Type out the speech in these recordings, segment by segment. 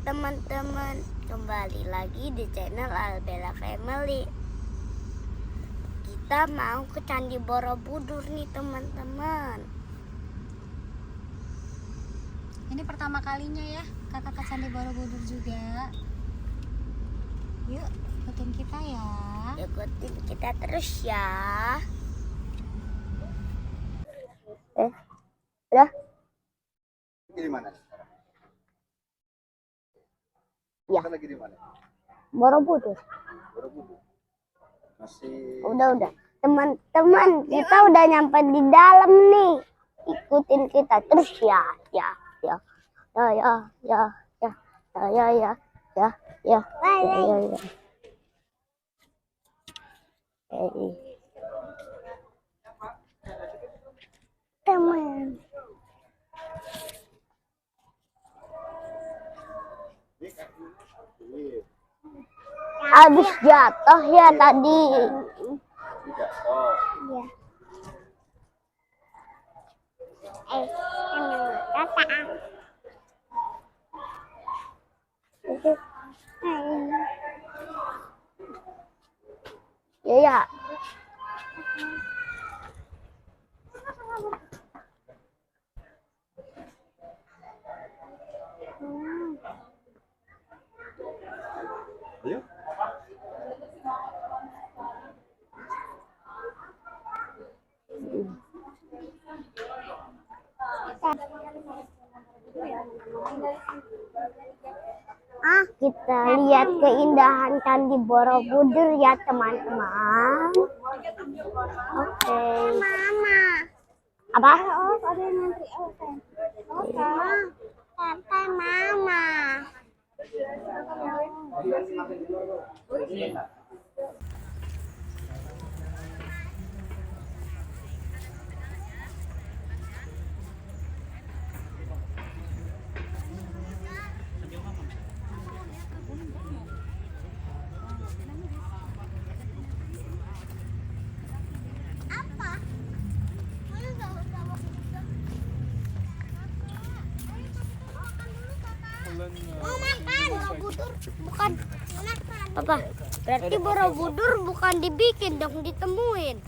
teman-teman, kembali lagi di channel Albella Family. Kita mau ke Candi Borobudur nih teman-teman. Ini pertama kalinya ya kakak ke Candi Borobudur juga. Yuk ikutin kita ya. Ikutin kita terus ya. Udah? Di mana sekarang? Ya. Kita lagi di mana? Borobudur. Borobudur. Masih. Udah. Teman-teman, kita udah nyampe di dalam nih. Ikutin kita terus ya. Ya. Teman. Habis jatuh ya tadi. Jatuh. Iya. Emang kata. Ya. Ayo. Kita lihat keindahan Candi Borobudur ya teman-teman. Oke. Mama. Apa? Ada yang ngantri. Oke. Kata mama. Mau makan Borobudur bukan apa? Berarti Borobudur bukan dibikin dong, ditemuin.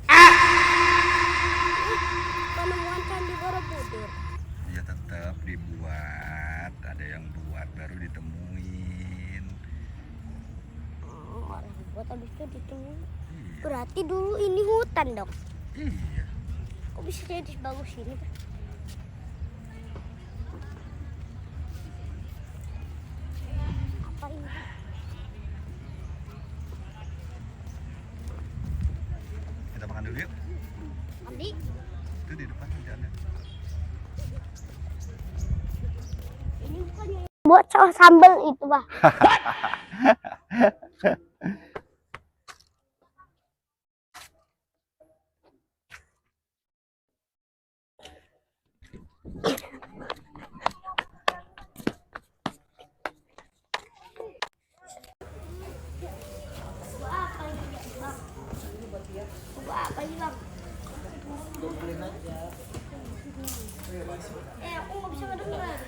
Penemuan Candi Borobudur. Ya tetap dibuat, ada yang buat baru ditemuin. Orang buat habis itu ditemuin. Iya. Berarti dulu ini hutan dong. Iya. Kok bisa jadi sebagus ini? Apa ini? Kita makan dulu yuk. Andi? Itu di depan jalannya. Ini bukannya buat saus sambal itu, Pak. Apa ini, Bang? Aku nggak bisa ngedengar.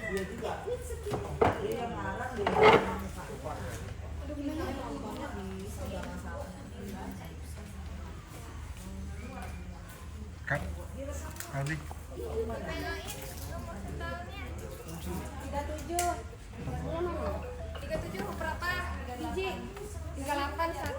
Kak, Aldi. 37 berapa? Biji 38 1.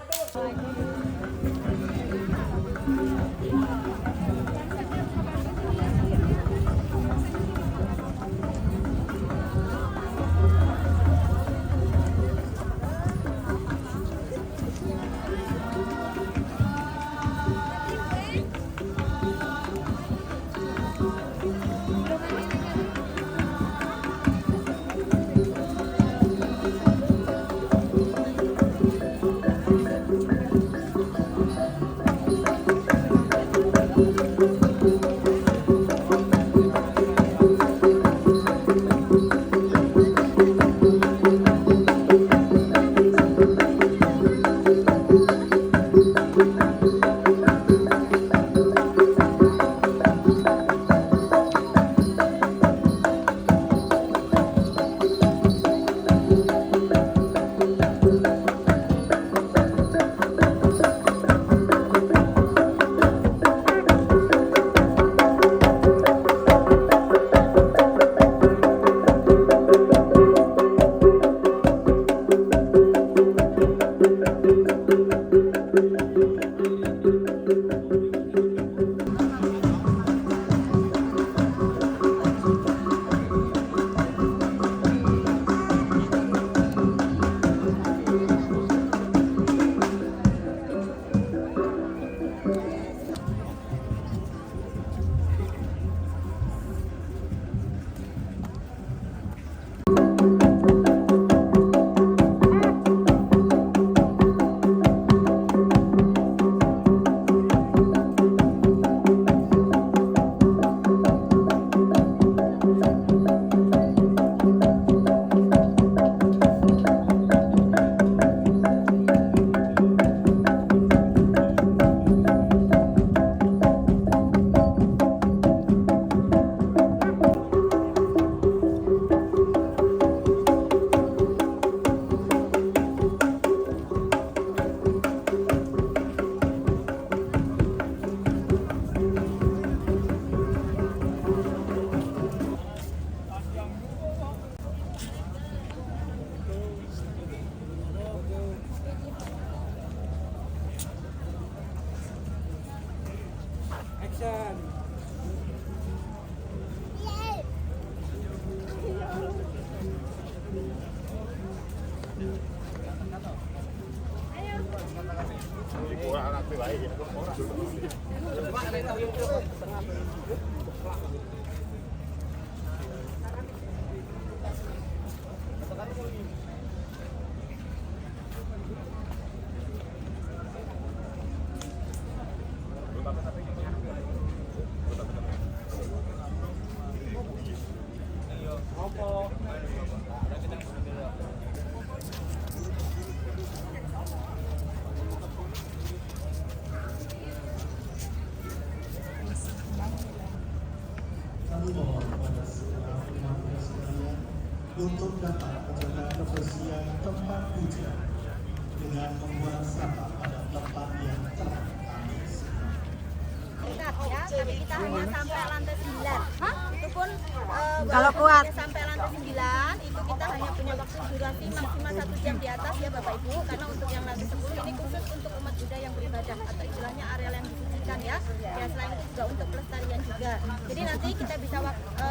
Kami mohon kepada seluruh pihak sekalian untuk dapat menjaga kebersihan tempat puja dengan membuang sampah pada tempat yang telah kami sebutkan. Dekat ya, tapi kita hanya sampai lantai 9. Itu pun Kalau kuat. sampai lantai 9 itu kita hanya punya waktu durasi maksimal 1 jam di atas ya Bapak Ibu, karena untuk yang lantai 10 ini khusus untuk umat Buddha yang beribadah atau istilahnya area yang disucikan ya. Ya selain itu juga untuk pelestarian juga. Jadi nanti kita bisa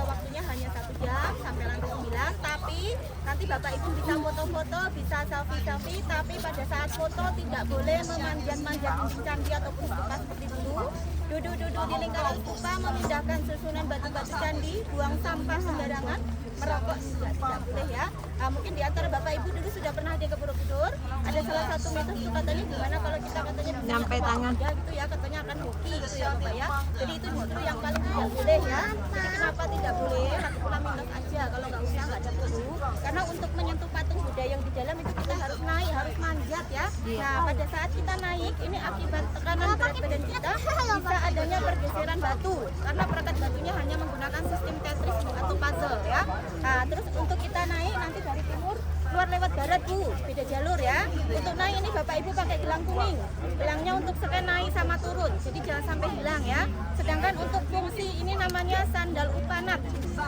waktunya hanya 1 jam sampai lantai 9, tapi nanti Bapak Ibu bisa foto-foto, bisa selfie-selfie, tapi pada saat foto tidak boleh memanjat-manjat candi ataupun stupa seperti dulu. Duduk-duduk di lingkaran stupa, memindahkan susunan batu-batu candi, buang sampah sembarangan, merokok juga tidak boleh ya. Nah, mungkin di antara Bapak Ibu dulu sudah pernah di ke Borobudur, ada salah satu mitos itu katanya gimana kalau kita katanya bisa Nyampe tangan. ya gitu ya, katanya akan hoki gitu ya Bapak ya. Jadi itu justru yang paling tidak boleh ya. Jadi kenapa tidak boleh? Nanti pula mitos aja, kalau nggak usah nggak ada perlu. Karena untuk menyentuh patung Buddha yang di dalam itu kita harus naik, harus manjat ya. Nah pada saat kita naik ini akibat tekanan berat badan kita bisa adanya pergeseran batu karena perangkat batunya hanya menggunakan sistem Tetris atau puzzle ya. Nah terus untuk kita naik nanti dari timur keluar lewat barat Bu, beda jalur ya. Untuk naik ini Bapak Ibu pakai gelang kuning, gelangnya untuk scan naik sama turun, jadi jangan sampai hilang ya. Sedangkan untuk fungsi ini namanya sandal upanat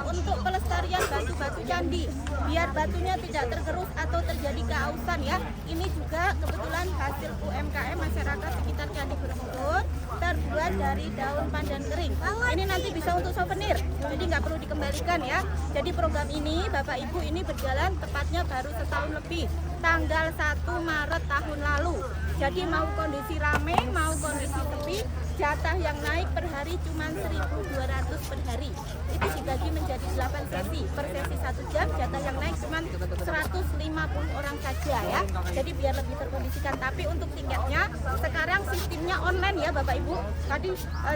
untuk pelestarian batu-batu candi biar batunya tidak tergerus atau terjadi keausan ya. Ini juga kebetulan hasil UMKM masyarakat sekitar Candi Borobudur, terbuat dari daun pandan kering. Ini nanti bisa untuk souvenir, jadi nggak perlu dikembalikan ya. Jadi program ini Bapak Ibu ini berjalan tepatnya baru setahun lebih, tanggal 1 Maret tahun lalu. Jadi mau kondisi rame, mau kondisi sepi, jatah yang naik per hari cuma 1.200 per hari. Itu dibagi menjadi 8 sesi. Per sesi 1 jam, jatah yang naik cuma 150 orang saja ya. Jadi biar lebih terkondisikan. Tapi untuk tiketnya sekarang sistemnya online ya Bapak Ibu. Tadi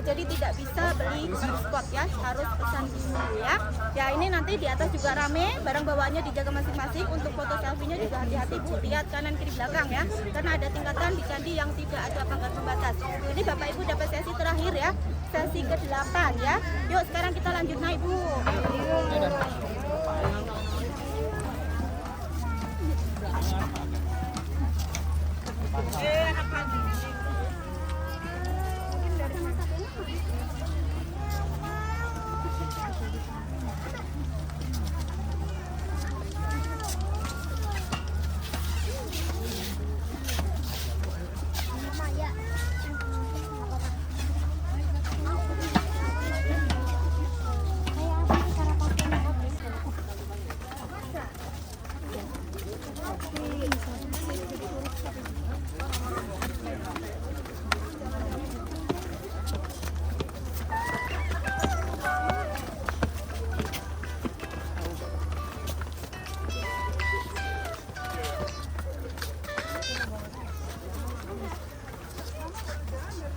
jadi tidak bisa beli di spot ya, harus pesan dulu ya. Ya ini nanti di atas juga rame, barang bawaannya dijaga masing-masing. Untuk foto selfie-nya juga hati-hati Bu, lihat kanan kiri belakang ya. Karena ada tingkatan di candi yang tidak ada pagar pembatas. Ini Bapak Ibu dapat sesi terakhir ya, sesi ke-8 ya. Yuk sekarang kita lanjut naik Bu.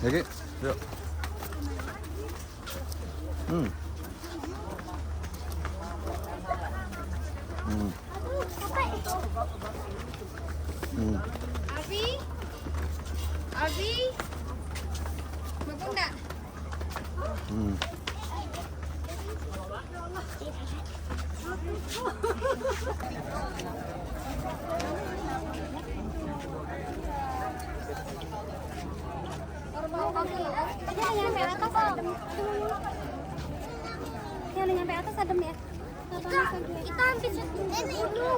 Oke, yuk. Abi, Abi, mau enggak? Jangan nyampe atas adem. Jangan nyampe atas adem ya. Kita habis ini dulu.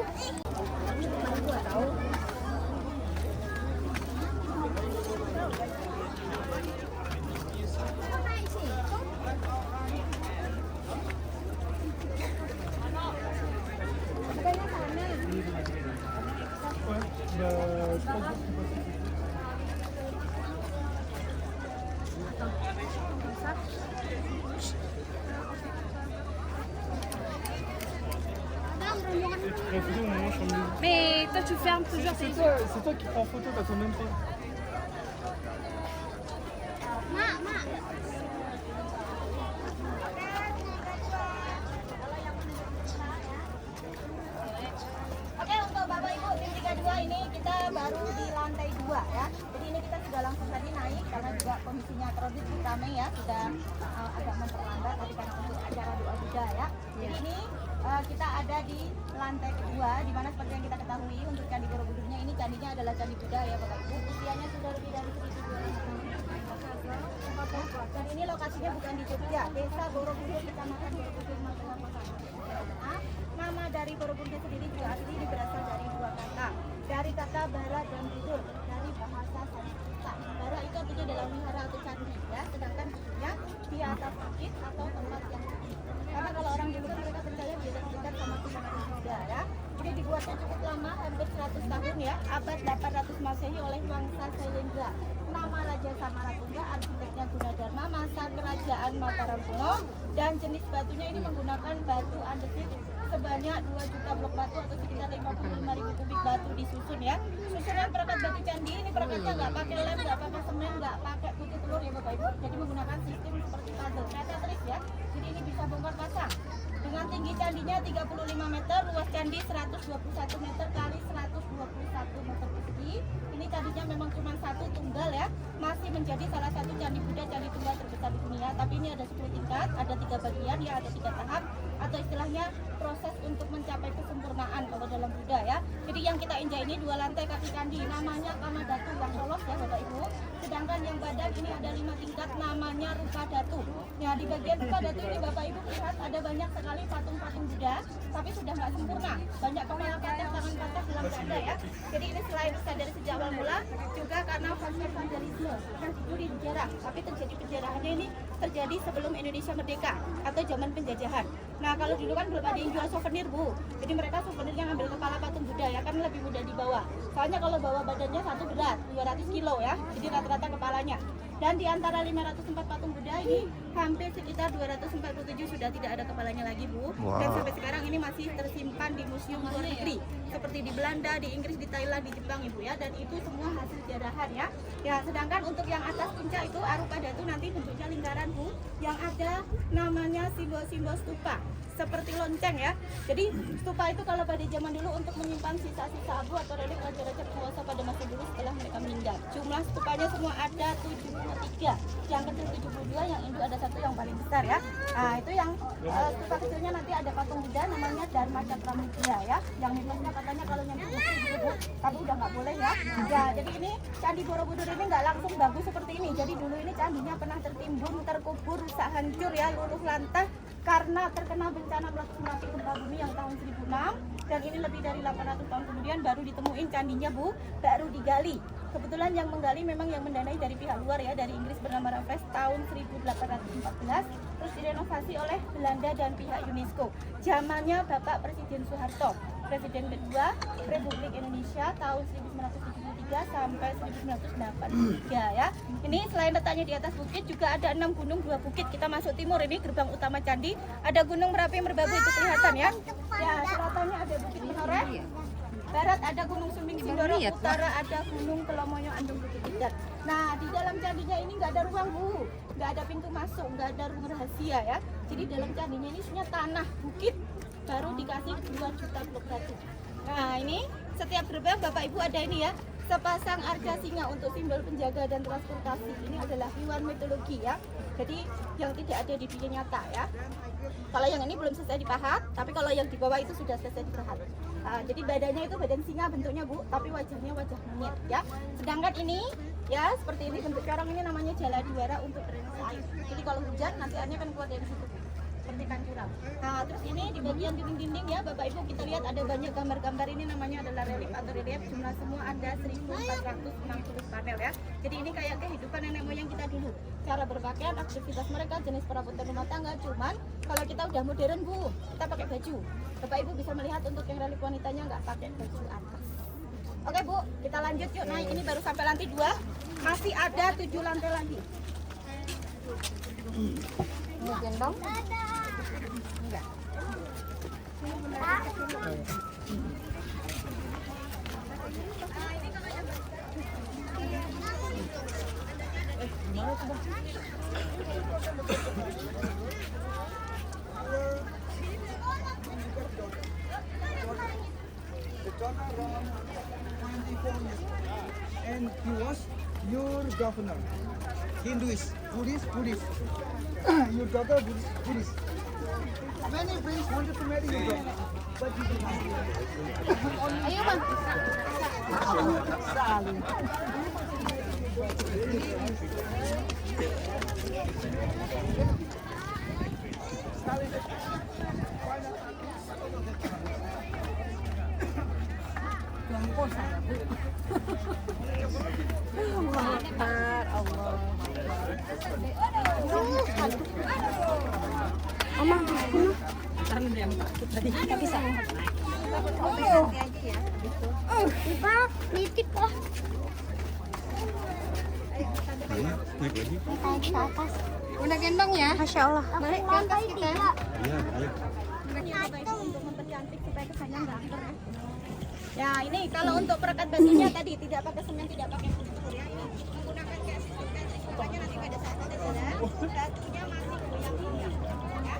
Mais toi, tu fermes toujours tes yeux. C'est toi qui prends photo, t'as ton même temps. Mak, mak. Oke, untuk Bapak Ibu tim 32 ini kita baru di lantai 2 ya. Jadi ini kita sudah langsung tadi naik karena juga kondisinya terlebih ramai ya, sudah agak memperlambat tadi karena untuk acara doa juga ya. Jadi ini kita ada di lantai kedua, di mana seperti yang kita ketahui untuk Candi Borobudurnya ini candinya adalah candi Buddha ya Bapak Ibu. Usianya sudah lebih dari 1200 tahun. Dan ini lokasinya bukan di Jogja, Desa Borobudur, Kecamatan Borobudur, Magelang, Kota. Nama dari Borobudur sendiri juga asli ini berasal dari dua kata, dari kata bara dan budur, dari bahasa Sanskerta. Bara itu artinya adalah wihara atau candi ya, sedangkan budurnya di atas bukit atau tempat yang tinggi. Karena kalau orang dulu kan mereka percaya dia dekat sama Tuhan Buddha ya. Ini dibuatnya cukup lama, hampir 100 tahun ya, abad 800 Masehi oleh Wangsa Sailendra. Nama Raja Samaratungga, arsiteknya Gunadarma, masa kerajaan Mataram kuno, dan jenis batunya ini menggunakan batu andesit sebanyak 2 juta blok batu atau sekitar 55.000 kubik batu disusun ya. Susunan perekat batu candi ini perekatnya nggak pakai lem, nggak pakai semen, nggak pakai putih telur ya Bapak Ibu. Jadi menggunakan sistem seperti puzzle, Tetris ya. Jadi ini bisa bongkar pasang. Dengan tinggi candinya 35 meter, luas candi 121 meter kali 121 meter persegi. Ini candinya memang cuma satu tunggal ya, masih menjadi salah satu candi Buddha, candi tunggal terbesar di dunia. Tapi ini ada 10 tingkat, ada 3 bagian ya, ada 3 tahap atau istilahnya proses untuk mencapai kesempurnaan kalau dalam Buddha ya. Jadi yang kita injak ini 2 lantai kaki candi, namanya Kamadatu yang polos ya Bapak Ibu. Sedangkan yang badan ini ada 5 tingkat, namanya Rupa Datu. Nah di bagian Rupa Datu ini Bapak Ibu lihat ada banyak sekali patung-patung Buddha, tapi sudah nggak sempurna. Banyak kepala patah, tangan patah dalam keadaan ya. Jadi ini selain dari sejak awal mula, juga karena faktor vandalisme yang dulu di sejarah. Tapi terjadi penjarahannya ini terjadi sebelum Indonesia merdeka atau zaman penjajahan. Nah kalau dulu kan belum ada yang jual souvenir Bu, jadi mereka souvenirnya ngambil kepala patung Buddha ya, kan lebih mudah dibawa. Soalnya kalau bawa badannya satu berat 200 kilo ya, jadi rata-rata kepalanya. Dan di antara 504 patung Buddha ini hampir sekitar 247 sudah tidak ada kepalanya lagi Bu. Dan sampai sekarang ini masih tersimpan di museum luar negeri seperti di Belanda, di Inggris, di Thailand, di Jepang Ibu ya. Dan itu semua hasil jarahan ya. Ya sedangkan untuk yang atas puncak itu Arupa Datu nanti bentuknya lingkaran Bu, yang ada namanya simbol-simbol stupa seperti lonceng ya. Jadi stupa itu kalau pada zaman dulu untuk menyimpan sisa-sisa abu atau relik raja-raja penguasa pada masa dulu setelah mereka meninggal. Jumlah stupanya semua ada 73, yang kecil 72, yang induk ada 1 yang paling besar ya. Nah itu yang stupa kecilnya nanti ada patung Buddha namanya Dharma Cakramudra ya. Yang mitosnya katanya kalau nyentuh Bu, tapi udah nggak boleh ya. Ya jadi ini Candi Borobudur ini nggak langsung bagus seperti ini. Jadi dulu ini candinya pernah tertimbun, terkubur, rusak hancur ya, luluh lantah karena terkena bencana meletus gempa bumi yang tahun 1006, dan ini lebih dari 800 tahun kemudian baru ditemuin candinya Bu, baru digali. Kebetulan yang menggali memang yang mendanai dari pihak luar ya, dari Inggris bernama Raffles tahun 1814, terus direnovasi oleh Belanda dan pihak UNESCO. Zamannya Bapak Presiden Soeharto, Presiden kedua Republik Indonesia tahun 1973 sampai 1983 ya. Ini selain letaknya di atas bukit juga ada 6 gunung, 2 bukit. Kita masuk timur ini gerbang utama candi. Ada Gunung Merapi Merbabu itu kelihatan ya. Ya, selatannya ada Bukit Menoreh. Barat ada Gunung Sumbing Sindoro, utara ada Gunung Kelomoyo Andung Bukit Tidar. Nah, di dalam candinya ini nggak ada ruang Bu, nggak ada pintu masuk, nggak ada ruang rahasia ya. Jadi dalam candinya ini isinya tanah, bukit, baru dikasih 2 juta blok batu. Nah, ini setiap gerbang Bapak Ibu ada ini ya, sepasang arca singa untuk simbol penjaga dan transportasi. Ini adalah hewan mitologi ya, jadi yang tidak ada di dunia nyata ya. Kalau yang ini belum selesai dipahat, tapi kalau yang di bawah itu sudah selesai dipahat. Jadi badannya itu badan singa bentuknya Bu, tapi wajahnya wajah monyet ya. Sedangkan ini ya seperti ini bentuk corong, ini namanya Jaladwara untuk drainase air. Jadi kalau hujan nanti airnya akan keluar dari situ, seperti kan curang. Nah terus ini di bagian dinding-dinding ya Bapak Ibu kita lihat ada banyak gambar-gambar, ini namanya adalah relief atau relief, jumlah semua ada 1460 panel ya. Jadi ini kayak kehidupan nenek moyang kita dulu, cara berpakaian, aktivitas mereka, jenis perabotan rumah tangga. Cuman kalau kita udah modern Bu, kita pakai baju. Bapak Ibu bisa melihat untuk yang relief wanitanya nggak pakai baju atas. Oke Bu, Kita lanjut yuk naik, ini baru sampai lantai 2. Masih ada 7 lantai lagi. Mau gendong? And he was your governor. Hinduist, Buddhist, Buddhist. Your daughter Buddhist, Buddhist. Many princes wanted to marry your daughter, but you did not. Ayo bang. Oma, Kita bisa. Ipa, nitip lah. Naik lagi. Naik ke atas. Udah gendong ya? Masya Allah. Balik ke atas kita. Iya, ayo. Untuk mempercantik supaya kesannya nggak angker ya. Ya ini kalau untuk perekat batunya tadi tidak pakai semen, tidak pakai lumpur ya. Ini menggunakan kayak sistem Patrick, supaya nanti pada saat ada jalan batunya masih goyang-goyang ya.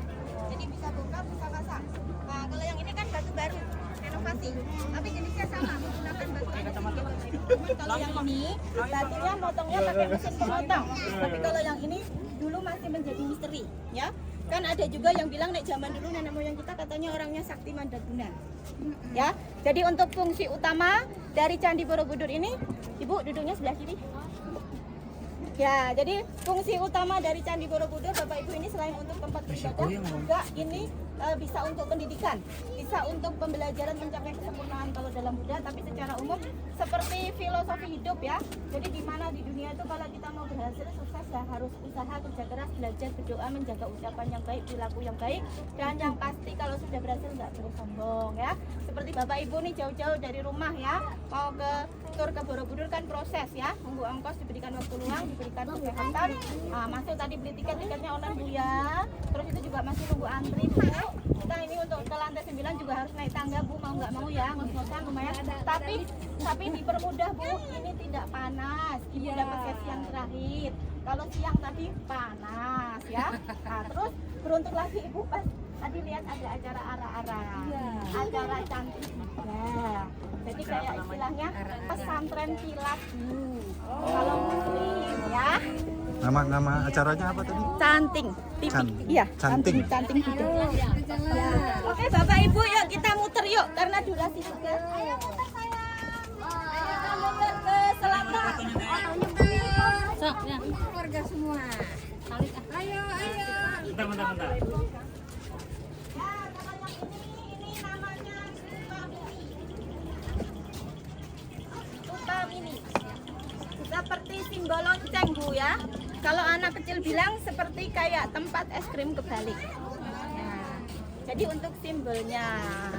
Jadi bisa bongkar, bisa pasang. Nah kalau yang ini kan batu baru renovasi, tapi jenisnya sama menggunakan batu renovasi. Kalau yang ini batunya motongnya pakai mesin pemotong, tapi kalau yang ini dulu masih menjadi misteri ya. Kan ada juga yang bilang nek zaman dulu nenek moyang kita katanya orangnya sakti mandaguna. Ya. Jadi untuk fungsi utama dari Candi Borobudur ini, Ibu duduknya sebelah kiri. Ya, jadi fungsi utama dari Candi Borobudur Bapak Ibu ini selain untuk tempat beribadah juga ini bisa untuk pendidikan, bisa untuk pembelajaran mencapai kesempurnaan kalau dalam Buddha, tapi secara umum seperti filosofi hidup ya. Jadi di mana di dunia itu kalau kita mau berhasil sukses ya harus usaha, kerja keras, belajar, berdoa, menjaga ucapan yang baik, perilaku yang baik, dan yang pasti kalau sudah berhasil nggak boleh sombong ya. Seperti Bapak Ibu nih jauh-jauh dari rumah ya, mau ke tur ke Borobudur kan proses ya, nunggu ongkos, diberikan waktu luang, diberikan kesehatan. Nah, masuk tadi beli tiketnya online Bu ya. Terus itu juga masih nunggu antri Bu. Kita ini untuk ke lantai 9 juga harus naik tangga Bu, mau nggak mau ya, ngos-ngosan lumayan. Tapi dipermudah Bu, ini tidak panas. Ibu dapat sesi yang terakhir. Kalau siang tadi panas ya. Nah, terus beruntung lagi Ibu pas tadi lihat ada acara ara-ara, acara cantik ya. Jadi kayak istilahnya pesantren kilat kalau muslim ya. Nama acaranya apa tadi? Canting, iya. Canting. Canting gitu. Ya. Oke Bapak Ibu yuk kita muter yuk karena durasi juga. Ayo muter saya. Kita muter ke selatan. Sok, ya. Keluarga semua. Ayo. Bentar. Ini namanya Stupa Mini. Seperti simbol lonceng Bu ya. Kalau anak kecil bilang seperti kayak tempat es krim kebalik. Nah, jadi untuk simbolnya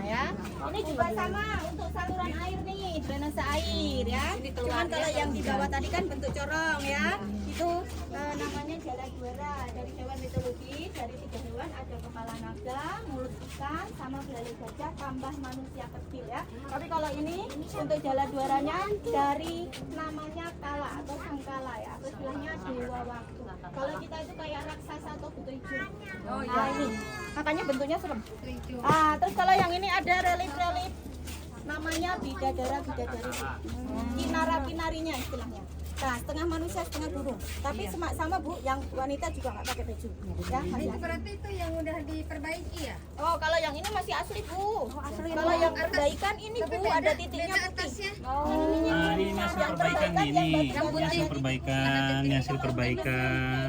ya. Ini juga sama untuk saluran air nih, drainase air ya. Cuman kalau yang di bawah tadi kan bentuk corong ya. Itu namanya Jaladwara dari hewan mitologi, dari 3 hewan ada kepala naga, mulut ikan, sama belalai gajah tambah manusia kecil ya. Tapi kalau ini untuk Jaladwaranya dari namanya Kala atau Sangkala ya, atau istilahnya dewa waktu. Kalau kita itu kayak raksasa atau buto hijau. Nah ini makanya bentuknya serem. Terus kalau yang ini ada relief namanya bidadari. Kinara-kinarinya istilahnya. Nah, setengah manusia, setengah burung. Tapi sama Bu, yang wanita juga nggak pakai baju. Ya, Itu berarti itu yang udah diperbaiki ya? oh, kalau yang ini masih asli Bu. Kalau yang perbaikan ini Bu ada titiknya putih. Nah, ini hasil perbaikan ini. Hasil perbaikan, hasil perbaikan.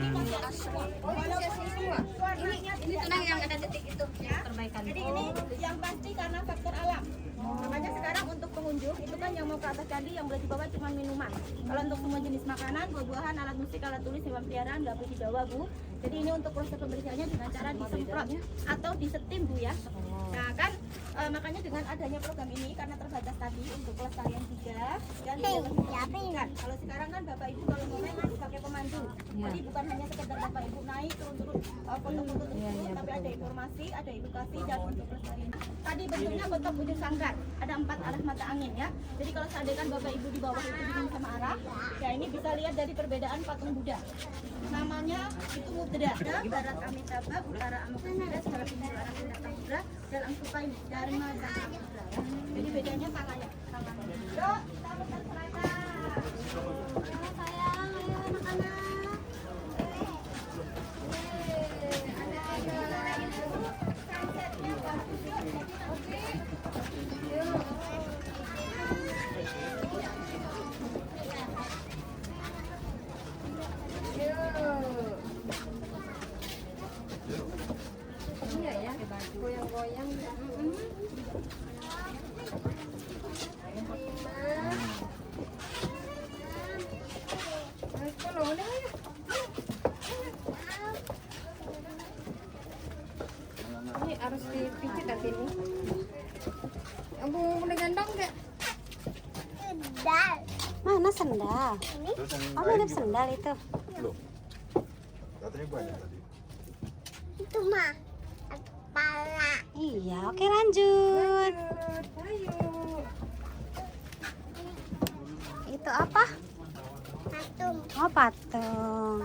Ini tenang yang ada titik itu Ya. perbaikan. Jadi ini yang pasti karena faktor alam. Makanya sekarang untuk pengunjung itu kan yang mau ke atas candi yang boleh dibawa cuma minuman. Kalau untuk semua jenis makanan, buah-buahan, alat musik, alat tulis, hewan peliharaan nggak boleh dibawa Bu. Jadi ini untuk proses pembersihannya dengan cara disemprot atau disetim Bu ya. Nah kan Makanya dengan adanya program ini karena terbatas tadi untuk pelestarian 3 dan tidak kalau sekarang kan Bapak Ibu kalau mau main harus pakai pemandu. Jadi bukan hanya sekedar Bapak Ibu naik turun-turun foto-foto tersebut, tapi ada informasi, ada edukasi dan untuk pelestarian. Tadi bentuknya bentuk ujung sanggar, ada 4 arah mata angin ya. Jadi kalau seandainya Bapak Ibu di bawah itu bingung sama arah, ya ini bisa lihat dari perbedaan patung Buddha. Namanya itu Mudra, barat Amitabha, utara Amakasura, sebelah timur arah Sindakapura, dalam Supai Dharma dan Buddha. Jadi bedanya tangannya. Yuk, kita putar seragam. Ayo sayang, ayo anak-anak. Sunsetnya bagus yuk. Iya ya, goyang-goyang. Ini harus dipijit nanti ini. Abu boleh gendong nggak? Sendal. Mana sendal? Terus yang Oh, lain mirip gimana? sendal itu. Belum. Katanya banyak tadi. Itu mah kepala. Iya, oke lanjut. Itu apa? Patung. Oh, patung.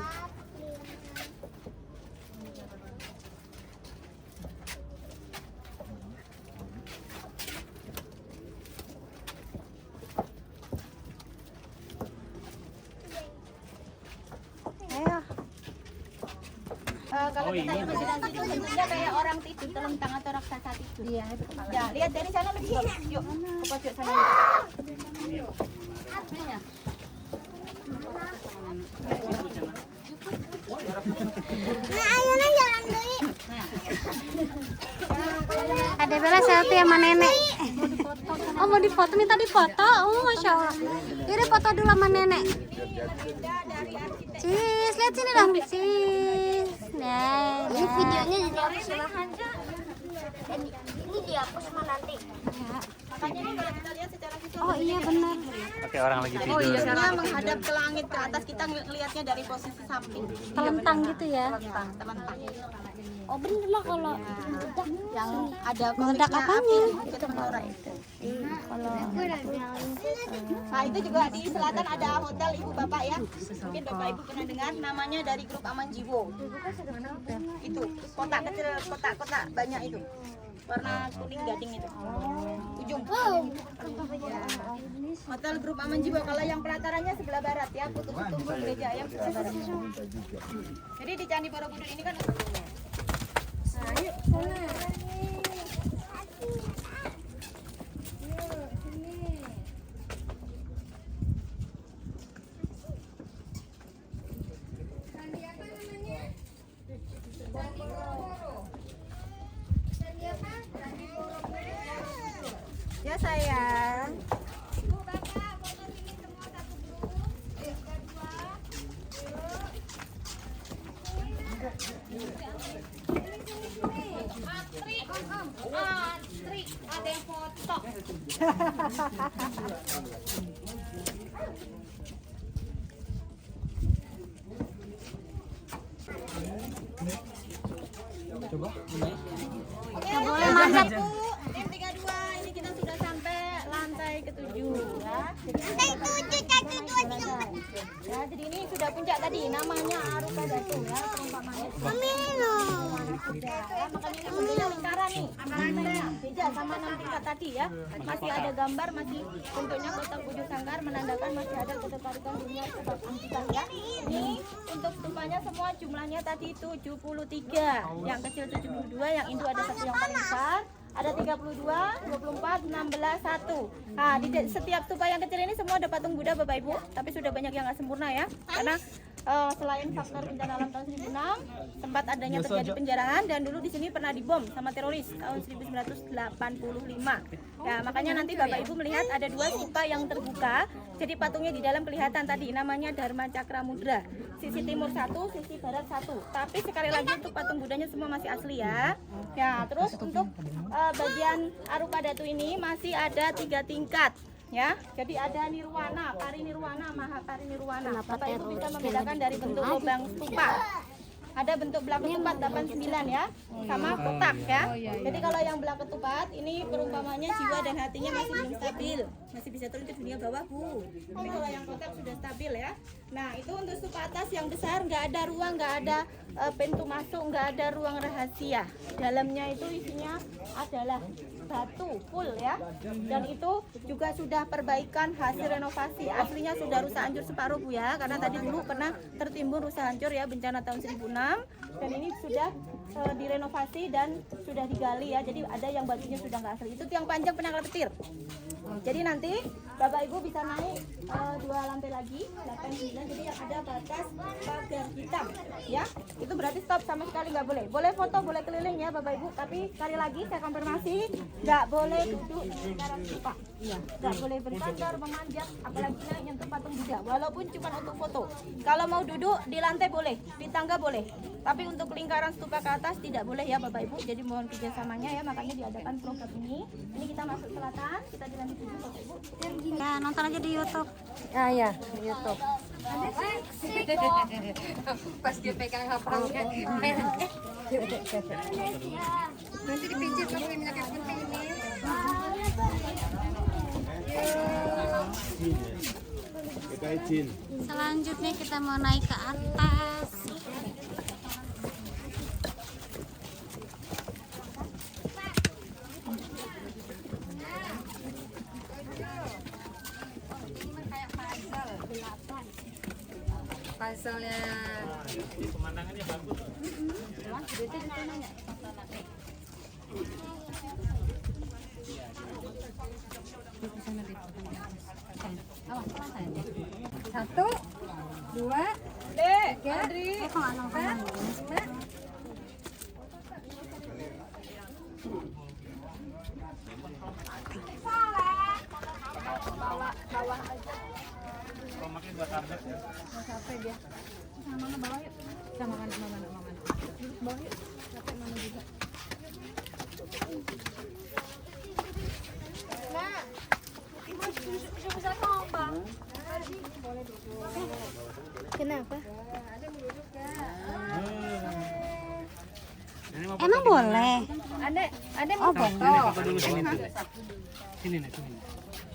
Ayo. Kalau kita imajinasi itu bentuknya kayak orang tidur telentang atau raksasa tidur. Iya, itu kepala. Ya, lihat dari sana lebih bagus. Yuk, ke pojok sana. Nah, ayo nah jalan dulu. Ada Bella selfie sama nenek. Oh, mau difoto, minta difoto. Oh, Masya Allah. Ini foto dulu sama nenek. Cis, lihat sini dong, Cis. Nah, Ini videonya dihapus malahan. Ini dihapus mah nanti. Makanya nih kalau kita lihat secara visual. Oh iya benar. Oke, orang lagi tidur. Tidurnya menghadap ke langit ke atas, kita ngelihatnya dari posisi samping. Telentang gitu ya. Telentang. Oh bener mah kalau Yang ada Meledak koniknya apanya? api, itu menoreh. Kalau Nah itu juga di selatan ada hotel ibu bapak ya. Mungkin bapak ibu pernah dengar namanya dari grup Aman Jiwo. Itu kotak kecil, kotak-kotak banyak itu. Warna kuning gading itu. Ujung. Hotel grup Aman Jiwo. Kalau yang pelatarannya sebelah barat ya, Putu-Putu gereja yang sebelah barat. Jadi di Candi Borobudur ini kan ya sayang. boleh manjat. Tim 32 ini kita sudah sampai lantai ke-7 ya. Lantai 7, 1, 2, 3, 4. Ya, jadi ini sudah puncak tadi namanya Arupa Datu ya, perumpamannya. Ya, makanya ini bentuknya lingkaran nih. Beda sama 6 tingkat tadi ya. Masih ada gambar, masih bentuknya kotak bujur sangkar menandakan masih ada ketertarikan dunia sebab angkutan ya. Ini untuk stupanya semua jumlahnya tadi 73. Yang kecil 72, yang Hindu ada satu yang paling besar. Ada 32, 24, 16, 1. Nah, di setiap stupa yang kecil ini semua ada patung Buddha Bapak Ibu, tapi sudah banyak yang nggak sempurna ya. Karena selain faktor bencana alam tahun 1006, tempat adanya terjadi penjarahan dan dulu di sini pernah dibom sama teroris tahun 1985. Nah, makanya nanti Bapak Ibu melihat ada 2 stupa yang terbuka. Jadi patungnya di dalam kelihatan tadi namanya Dharma Cakra Mudra. Sisi timur 1, sisi barat 1. Tapi sekali lagi untuk patung Budanya semua masih asli ya. Ya, terus untuk bagian arupa datu ini masih ada 3 tingkat. Ya, jadi ada nirwana, parinirwana, mahaparinirwana. Bapak Ibu bisa membedakan dari bentuk lubang stupa. Ada bentuk belah ketupat 89 ya, sama kotak ya. Jadi kalau yang belah ketupat ini perumpamannya jiwa dan hatinya masih belum stabil, masih bisa turun ke dunia bawah Bu. Tapi kalau yang kotak sudah stabil ya. Nah itu untuk stupa atas yang besar nggak ada ruang, nggak ada pintu masuk, nggak ada ruang rahasia. Dalamnya itu isinya adalah batu full ya, dan itu juga sudah perbaikan hasil renovasi. Aslinya sudah rusak hancur separuh Bu ya, karena tadi dulu pernah tertimbun rusak hancur ya bencana tahun 1006, dan ini sudah direnovasi dan sudah digali ya, jadi ada yang batunya sudah nggak asli. Itu tiang panjang penangkal petir. Jadi nanti Bapak Ibu bisa naik 2 lantai lagi 8, 9, jadi yang ada batas pagar hitam ya, itu berarti stop, sama sekali nggak boleh. Boleh foto, boleh keliling ya Bapak Ibu, tapi sekali lagi saya konfirmasi nggak boleh duduk di lingkaran stupa, nggak boleh bersandar, memanjat, apalagi naik nyentuh patung Buddha, walaupun cuma untuk foto. Kalau mau duduk di lantai boleh, di tangga boleh, tapi untuk lingkaran stupa ke atas tidak boleh ya Bapak Ibu. Jadi mohon kerjasamanya ya, makanya diadakan program ini. Ini kita masuk selatan, kita dilanjut dulu Bapak Ibu. Ya, nonton aja di YouTube. Ah ya, di YouTube. Pas dia pegang HP-nya. Nanti dipijit pakai minyak yang penting ini. Selanjutnya kita mau naik ke atas. Puzzle-nya. Pemandangannya bagus. Satu, dua, tiga, empat, 5. Kalau makin buat tablet ya. Kenapa? Emang boleh? Ada Oh, Ini boleh. foto dulu sini tuh. Sini nih, sini.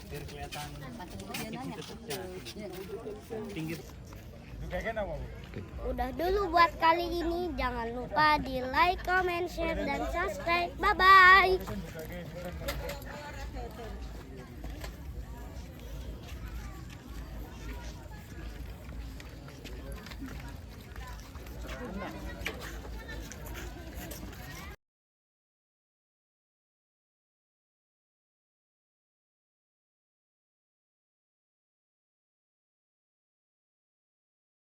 Biar kelihatan pinggir. Udah dulu buat kali ini. Jangan lupa di like, comment, share, dan subscribe. Bye-bye.